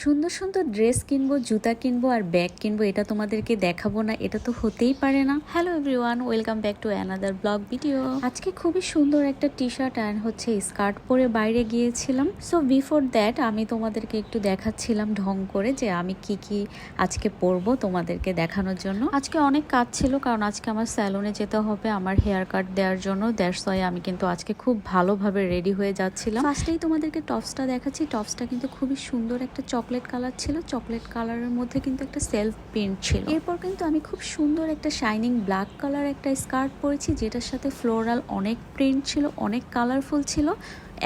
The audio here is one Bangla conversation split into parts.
সুন্দর সুন্দর ড্রেস কিনবো, জুতা কিনবো আর ব্যাগ কিনবো, এটা তোমাদেরকে দেখাবো না? এটা তো হতেই পারে না। Hello everyone, welcome back to another blog video. আজকে খুবই সুন্দর একটা টি শার্ট অ্যান্ড স্কার্ট পরে বাইরে গিয়েছিলাম। সো বিফোর দ্যাট আমি তোমাদেরকে একটু দেখাচ্ছিলাম ঢং করে যে আমি কি কি আজকে পরবো তোমাদেরকে দেখানোর জন্য। আজকে অনেক কাজ ছিল, কারণ আজকে আমার স্যালনে যেতে হবে আমার হেয়ার কাট দেওয়ার জন্য। দ্যাটস ওয়াই আমি কিন্তু আজকে খুব ভালোভাবে রেডি হয়ে যাচ্ছিলাম। ফার্স্টেই তোমাদেরকে টপসটা দেখাচ্ছি। টপসটা কিন্তু খুবই সুন্দর একটা চকলেট কালার ছিল। চকলেট কালারের মধ্যে কিন্তু একটা সেলফ প্রিন্ট ছিল। এরপর কিন্তু আমি খুব সুন্দর একটা শাইনিং ব্ল্যাক কালার একটা স্কার্ট পরেছি, যেটার সাথে ফ্লোরাল অনেক প্রিন্ট ছিল, অনেক কালারফুল ছিল।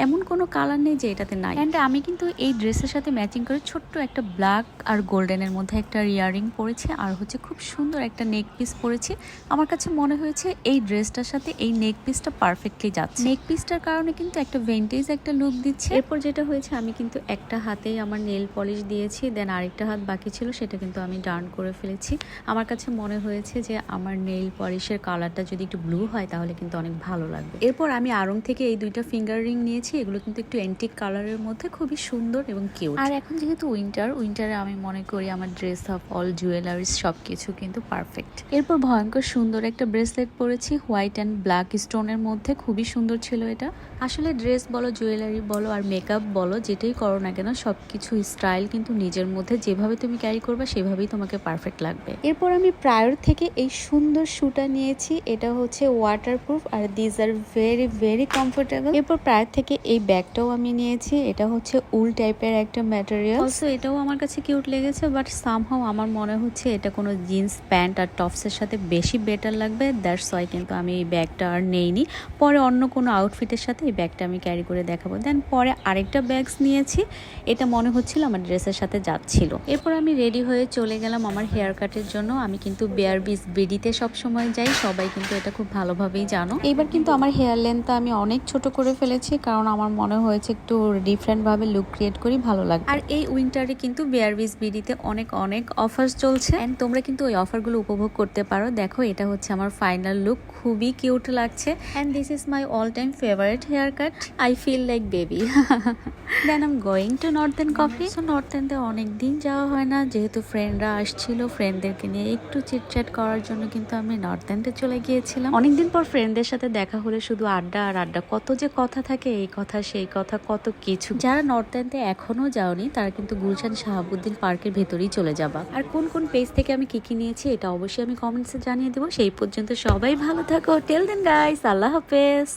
এমন কোনো কালার নেই যে এটাতে নাই। অ্যান্ড আমি কিন্তু এই ড্রেসের সাথে ম্যাচিং করে ছোট্ট একটা ব্ল্যাক আর গোল্ডেনের মধ্যে একটা ইয়ারিং পরেছি, আর খুব সুন্দর একটা নেক পিস পরেছি। আমার কাছে মনে হয়েছে এই ড্রেসটার সাথে এই নেক পিসটা পারফেক্টলি যাচ্ছে। নেক পিসটার কারণে কিন্তু একটা ভিন্টেজ একটা লুক দিচ্ছে। এরপর যেটা হয়েছে, আমি কিন্তু একটা হাতেই আমার নেল পলিশ দিয়েছি, দেন আরেকটা হাত বাকি ছিল, সেটা কিন্তু আমি ডার্ন করে ফেলেছি। আমার কাছে মনে হয়েছে যে আমার নেল পলিশের কালারটা যদি একটু ব্লু হয় তাহলে কিন্তু অনেক ভালো লাগবে। এরপর আমি আড়ং থেকে এই দুইটা ফিঙ্গার রিং নিয়েছি। এগুলো কিন্তু একটু অ্যান্টিক কালারের মধ্যে খুবই সুন্দর এবং কিউট। আর এখন যেহেতু উইন্টারে আমি মনে করি আমার ড্রেস আপ অল জুয়েলারিজ সবকিছু কিন্তু পারফেক্ট। এরপর ভয়ঙ্কর সুন্দর একটা ব্রেসলেট পরেছি হোয়াইট অ্যান্ড ব্ল্যাক স্টোনের মধ্যে, খুবই সুন্দর ছিল এটা। আসলে ড্রেস বলো, জুয়েলারি বলো আর মেকআপ বলো, যেটাই করো না কেন সবকিছু স্টাইল কিন্তু নিজের মধ্যে যেভাবে তুমি ক্যারি করবে সেভাবেই তোমাকে পারফেক্ট লাগবে। এরপর আমি প্রায়র থেকে এই সুন্দর শুটা নিয়েছি। এটা হচ্ছে ওয়াটারপ্রুফ আর this are very very comfortable. এরপর প্রায়র থেকে এই ব্যাগটাও আমি নিয়েছি। এটা হচ্ছে উল টাইপের একটা ম্যাটেরিয়াল। অলসো এটাও আমার কাছে কিউট লেগেছে, বাট সামহাও আমার মনে হচ্ছে এটা কোনো জিন্স প্যান্ট আর টপসের সাথে বেশি বেটার লাগবে। দ্যাটস ওয়াই কিন্তু আমি এই ব্যাগটা আর নেইনি। পরে অন্য কোনো আউটফিটের সাথে এই ব্যাগটা আমি ক্যারি করে দেখাবো। দেন পরে আরেকটা ব্যাগস নিয়েছি, এটা মনে হচ্ছিল আমার ড্রেসের সাথে যাচ্ছিল। এরপর আমি রেডি হয়ে চলে গেলাম আমার হেয়ার কাটের জন্য। আমি কিন্তু বেয়ার বিচ বিডিতে সবসময় যাই, সবাই কিন্তু এটা খুব ভালোভাবেই জানো। এইবার কিন্তু আমার হেয়ার লেন্থটা আমি অনেক ছোট করে ফেলেছি, কারণ আমার মনে হয়েছে একটু ডিফারেন্ট ভাবে লুক ক্রিয়েট করি, ভালো লাগবে। আর এই উইন্টারে কিন্তু বেয়ার বিচ বিডিতে অনেক অনেক অফার্স চলছে, এন্ড তোমরা কিন্তু ওই অফারগুলো উপভোগ করতে পারো। দেখো, এটা হচ্ছে আমার ফাইনাল লুক, খুবই কিউট লাগছে। And this is my all time favourite hair cut. I feel like baby. Then I am going to northern coffee. So নর্থেনতে অনেকদিন যাওয়া হয় না, যেহেতু ফ্রেন্ডরা আসছিল, ফ্রেন্ডদেরকে নিয়ে একটু চিটচ্যাট করার জন্য কিন্তু আমি নর্থেন্ডে চলে গিয়েছিলাম। অনেকদিন পর ফ্রেন্ডদের সাথে দেখা হলে শুধু আড্ডা আর আড্ডা, কত যে কথা থাকে, এই কথা সেই কথা, কত কিছু। যারা নর্থেন্ডে এখনো যাওনি তারা কিন্তু গুলশান শাহাবুদ্দিন পার্কের ভেতরেই চলে যাবা। আর কোন কোন পেজ থেকে আমি কি কি নিয়েছি এটা অবশ্যই আমি কমেন্টসে জানিয়ে দেবো। সেই পর্যন্ত সবাই ভালো থাকো। টিল দেন গাইস, আল্লাহ হাফেজ।